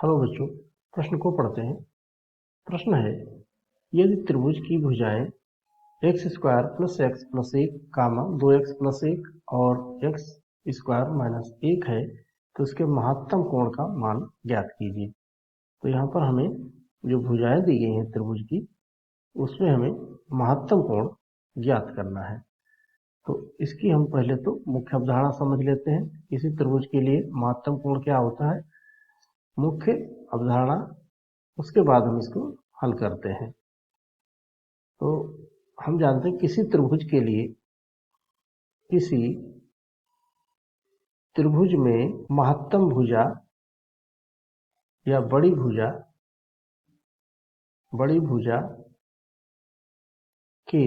Hello बच्चों, प्रश्न को पढ़ते हैं। प्रश्न है, यदि त्रिभुज की भुजाएं x square plus x plus एक कामा 2x प्लस एक और एक्स स्क्वायर माइनस एक है तो इसके महत्तम कोण का मान ज्ञात कीजिए। तो यहाँ पर हमें जो भुजाएं दी गई हैं त्रिभुज की, उसमें हमें महत्तम कोण ज्ञात करना है। तो इसकी हम पहले तो मुख्य अवधारणा समझ लेते हैं। किसी त्रिभुज के लिए महत्तम कोण क्या होता है, मुख्य अवधारणा, उसके बाद हम इसको हल करते हैं। तो हम जानते हैं किसी त्रिभुज में महत्तम भुजा या बड़ी भुजा के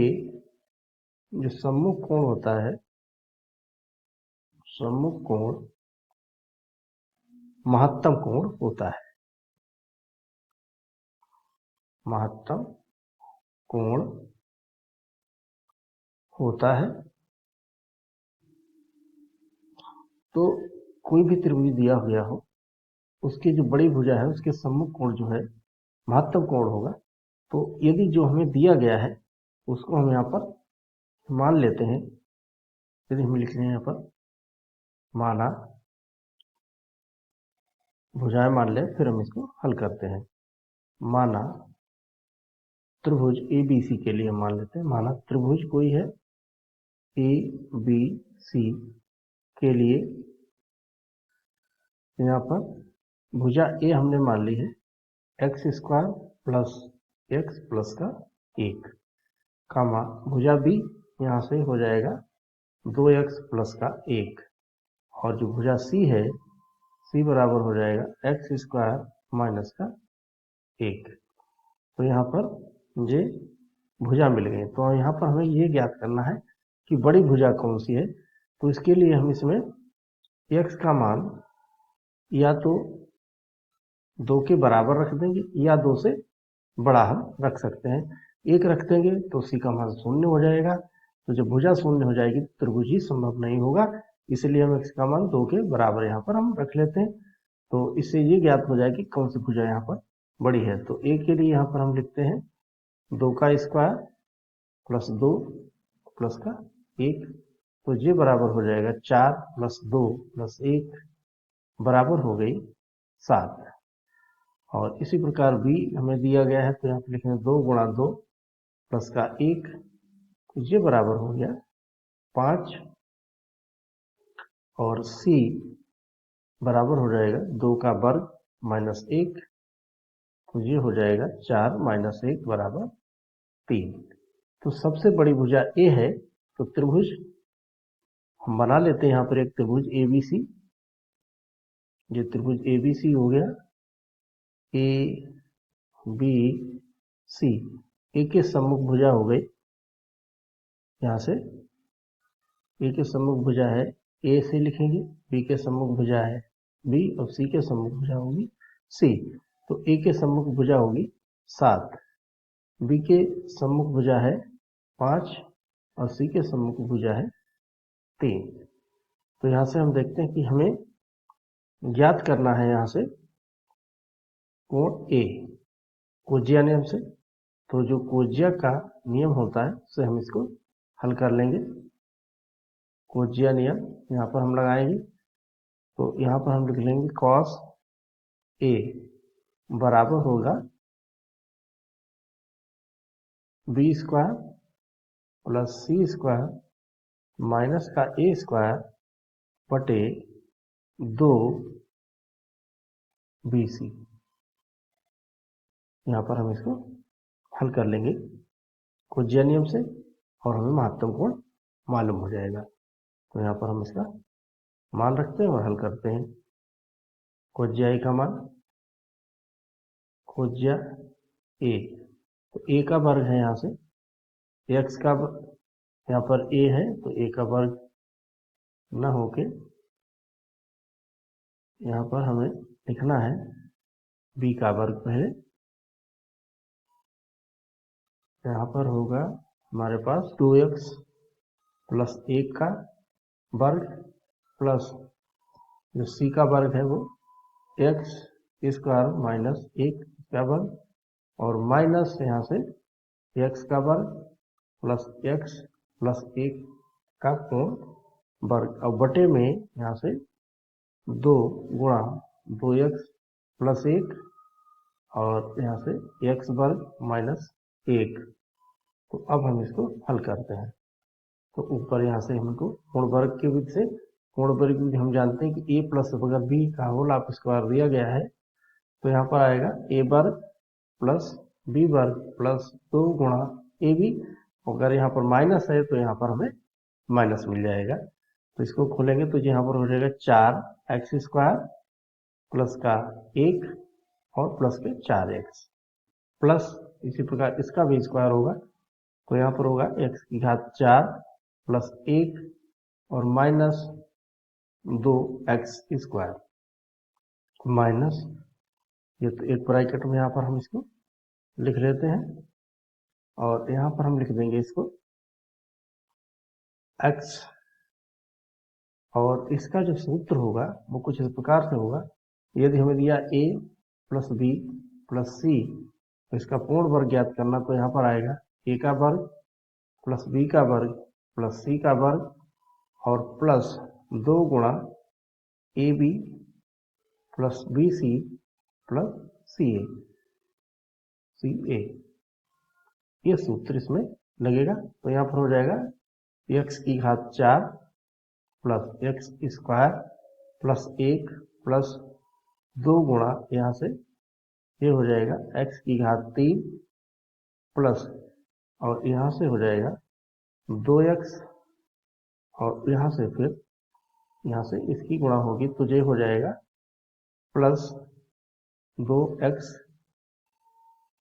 जो सम्मुख कोण होता है, सम्मुख कोण महत्तम कोण होता है। महत्तम कोण होता है। तो कोई भी त्रिभुज दिया गया हो, उसकी जो बड़ी भुजा है उसके सम्मुख कोण जो है महत्तम कोण होगा। तो यदि जो हमें दिया गया है उसको हम यहाँ पर मान लेते हैं। यदि हम लिख रहे हैं यहाँ पर माना, भुजाएं मान लें, फिर हम इसको हल करते हैं। माना त्रिभुज ए बी सी के लिए मान लेते हैं। माना त्रिभुज कोई है ए बी सी के लिए, यहाँ पर भुजा ए हमने मान ली है एक्स स्क्वायर प्लस का एक, कामा भुजा बी यहाँ से हो जाएगा 2x प्लस का एक, और जो भुजा सी है, सी बराबर हो जाएगा एक्स स्क्वायर माइनस का एक। तो यहाँ पर ये भुजा मिल गई। तो यहाँ पर हमें ये ज्ञात करना है कि बड़ी भुजा कौन सी है। तो इसके लिए हम इसमें x का मान या तो 2 के बराबर रख देंगे या 2 से बड़ा हम रख सकते हैं। 1 रख देंगे तो सी का मान 0 हो जाएगा। तो जब भुजा 0 हो जाएगी तो त्रिभुज ही संभव नहीं होगा, इसलिए हम x का मान 2 के बराबर यहाँ पर हम रख लेते हैं। तो इससे ये ज्ञात हो जाएगी कौन सी भुजा यहाँ पर बड़ी है। तो a के लिए यहाँ पर हम लिखते हैं 2 का स्क्वायर प्लस 2 प्लस का एक, तो ये बराबर हो जाएगा 4 प्लस 2 प्लस 1 बराबर हो गई 7। और इसी प्रकार b हमें दिया गया है, तो यहाँ पर लिखेंगे 2 गुणा 2 प्लस का एक, तो ये बराबर हो गया 5। और c बराबर हो जाएगा 2 का वर्ग माइनस 1, तो ये हो जाएगा 4 माइनस 1 बराबर 3। तो सबसे बड़ी भुजा ए है। तो त्रिभुज हम बना लेते हैं यहाँ पर एक त्रिभुज ए बी सी। ये त्रिभुज ए बी सी हो गया, ए बी सी। ए के सम्मुख भुजा हो गई, यहाँ से ए के सम्मुख भुजा है ए से लिखेंगे, बी के सम्मुख भुजा है बी, और सी के सम्मुख भुजा होगी सी। तो ए के सम्मुख भुजा होगी 7, बी के सम्मुख भुजा है 5 और सी के सम्मुख भुजा है 3। तो यहाँ से हम देखते हैं कि हमें ज्ञात करना है यहाँ से कोण ए कोज्या नियम से। तो जो कोज्या का नियम होता है उससे हम इसको हल कर लेंगे। कोज्या नियम यहाँ पर हम लगाएंगे, तो यहाँ पर हम लिख लेंगे cos ए बराबर होगा बी स्क्वायर प्लस सी स्क्वायर माइनस का ए स्क्वायर बटे 2 बी सी। यहाँ पर हम इसको हल कर लेंगे कोज्या नियम से और हमें महत्तम कोण मालूम हो जाएगा। तो यहाँ पर हम इसका मान रखते हैं और हल करते हैं। कोज्या ए का मान, कोज्या ए, तो ए का वर्ग है यहाँ से, एक्स का यहाँ पर ए है तो ए का वर्ग न होके यहाँ पर हमें लिखना है बी का वर्ग पहले। यहाँ पर होगा हमारे पास 2x प्लस 1 का वर्ग प्लस जो सी का वर्ग है वो x स्क्वायर माइनस 1 का वर्ग और माइनस यहाँ से x का वर्ग प्लस x प्लस 1 का पूर्ण वर्ग और बटे में यहाँ से 2 गुणा 2x प्लस 1 और यहाँ से x वर्ग माइनस 1। तो अब हम इसको हल करते हैं। तो ऊपर यहाँ से हमको पूर्ण वर्ग की विधि से, पूर्ण वर्ग की विधि हम जानते हैं कि a प्लस अगर b का होल ऑफ स्क्वायर दिया गया है तो यहाँ पर आएगा a वर्ग प्लस b वर्ग प्लस 2 गुणा ab। अगर यहाँ पर माइनस है तो यहाँ पर हमें माइनस मिल जाएगा। तो इसको खोलेंगे तो यहाँ पर हो जाएगा 4x स्क्वायर प्लस का 1 और प्लस के 4x प्लस इसी प्रकार इसका भी स्क्वायर होगा तो यहाँ पर होगा x की घात 4 प्लस 1 और माइनस 2x स्क्वायर माइनस ये तो एक ब्रैकेट में यहाँ पर हम इसको लिख लेते हैं और यहाँ पर हम लिख देंगे इसको x और इसका जो सूत्र होगा वो कुछ इस प्रकार से होगा। यदि हमें दिया a plus b plus c तो इसका पूर्ण वर्ग ज्ञात करना तो यहाँ पर आएगा a का वर्ग प्लस b का वर्ग प्लस c का वर्ग और प्लस 2 गुणा ab plus bc plus ca ये सूत्र इसमें लगेगा। तो यहाँ पर हो जाएगा x की घात 4 plus x square plus 1 plus 2 गुणा यहाँ से ये हो जाएगा x की घात 3 प्लस और यहाँ से हो जाएगा 2x और यहाँ से फिर यहाँ से इसकी गुणा होगी तो ये हो जाएगा प्लस 2x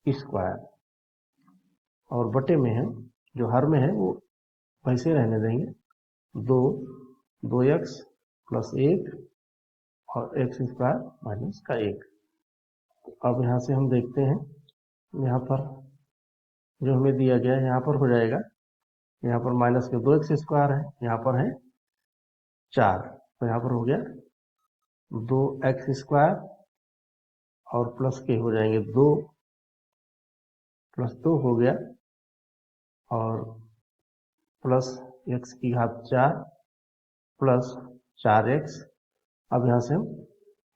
स्क्वायर और बटे में है जो हर में है वो वैसे रहने देंगे 2x प्लस 1 और x स्क्वायर माइनस का 1। अब यहाँ से हम देखते हैं यहाँ पर जो हमें दिया गया है यहाँ पर हो जाएगा यहाँ पर माइनस के 2x स्क्वायर है यहाँ पर है 4 तो यहाँ पर हो गया 2x स्क्वायर और प्लस के हो जाएंगे 2 प्लस 2 हो गया और प्लस x की घात 4 प्लस 4x। अब यहाँ से हम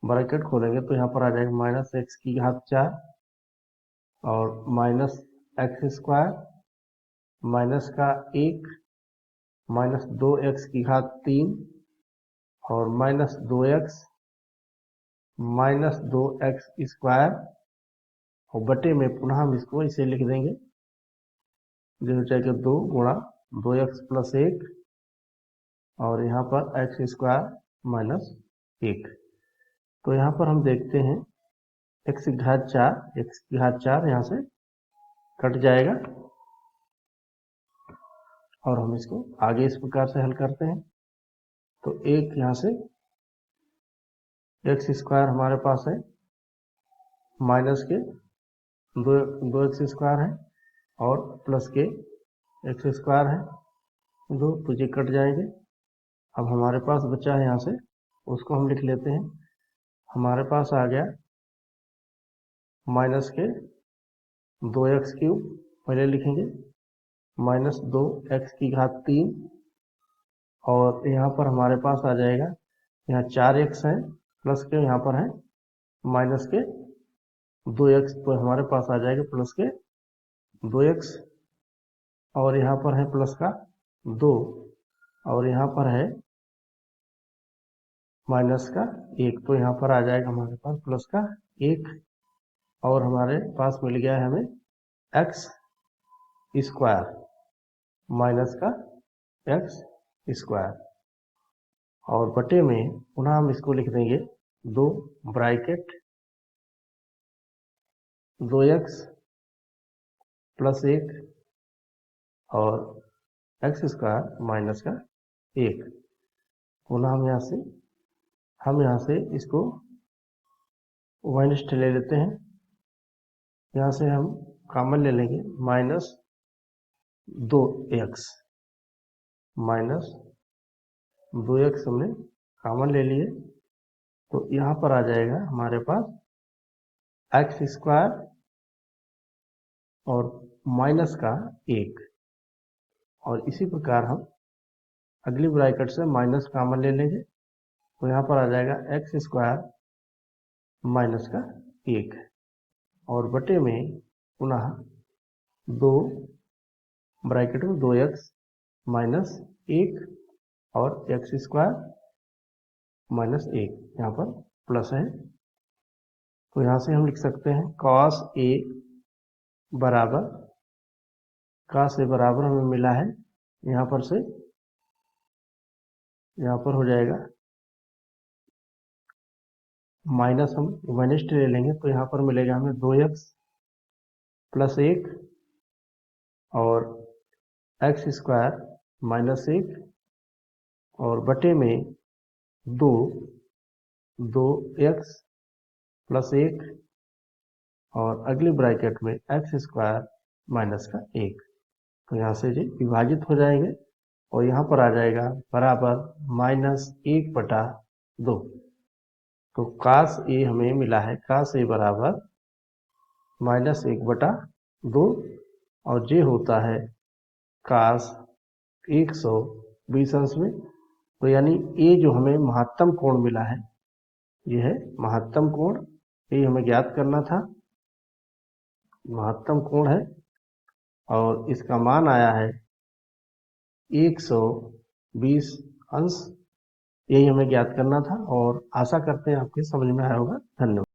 ब्रैकेट खोलेंगे तो यहाँ पर आ जाएगा माइनस x की घात 4 और माइनस x स्क्वायर माइनस का 1 माइनस 2x की घात 3 और minus 2x minus 2x square और बटे में पुनः हम इसको इसे लिख देंगे जो हो जाएगा 2 गुणा 2x प्लस 1 और यहाँ पर x स्क्वायर माइनस 1। तो यहाँ पर हम देखते हैं x की घात 4 यहाँ से कट जाएगा और हम इसको आगे इस प्रकार से हल करते हैं। तो एक यहाँ से x स्क्वायर हमारे पास है माइनस के 2x स्क्वायर है और प्लस के x स्क्वायर है 2 तो ये कट जाएंगे। अब हमारे पास बचा है यहाँ से उसको हम लिख लेते हैं। हमारे पास आ गया माइनस के 2x क्यूब पहले लिखेंगे माइनस 2x की घात 3 और यहाँ पर हमारे पास आ जाएगा यहाँ 4x है प्लस के यहाँ पर है माइनस के 2x तो हमारे पास आ जाएगा प्लस के 2x और यहाँ पर है प्लस का 2 और यहाँ पर है माइनस का 1 तो यहाँ पर आ जाएगा हमारे पास प्लस का 1 और हमारे पास मिल गया है हमें x स्क्वायर माइनस का x स्क्वायर और बटे में पुनः हम इसको लिख देंगे 2 ब्रैकेट 2x प्लस 1 और x स्क्वायर माइनस का 1। पुनः हम यहाँ से इसको माइनस ले लेते हैं। यहाँ से हम कॉमन ले लेंगे माइनस 2x माइनस 2x हमने कॉमन ले लिए तो यहाँ पर आ जाएगा हमारे पास एक्स स्क्वायर और माइनस का 1। और इसी प्रकार हम अगली ब्रैकेट से माइनस कॉमन ले लेंगे, तो यहाँ पर आ जाएगा एक्स स्क्वायर माइनस का 1 और बटे में पुनः 2 ब्रैकेट में 2x माइनस 1 और एक्स स्क्वायर माइनस 1 यहाँ पर प्लस है, तो यहाँ से हम लिख सकते हैं cos a बराबर हमें मिला है, यहाँ पर से यहाँ पर हो जाएगा माइनस, हम माइनस ले लेंगे तो यहाँ पर मिलेगा हमें 2x प्लस 1 और एक्स स्क्वायर माइनस 1 और बटे में 2x प्लस 1 और अगली ब्रैकेट में एक्स स्क्वायर माइनस का 1, तो यहाँ से ये विभाजित हो जाएंगे और यहाँ पर आ जाएगा बराबर -1/2। तो cos a हमें मिला है, cos a बराबर -1/2 और ये होता है cos 120 अंश में। तो यानी a जो हमें महत्तम कोण मिला है, ये है महत्तम कोण, ये हमें ज्ञात करना था, महत्तम कोण है और इसका मान आया है 120 अंश। यही हमें ज्ञात करना था और आशा करते हैं आपके समझ में आया होगा। धन्यवाद।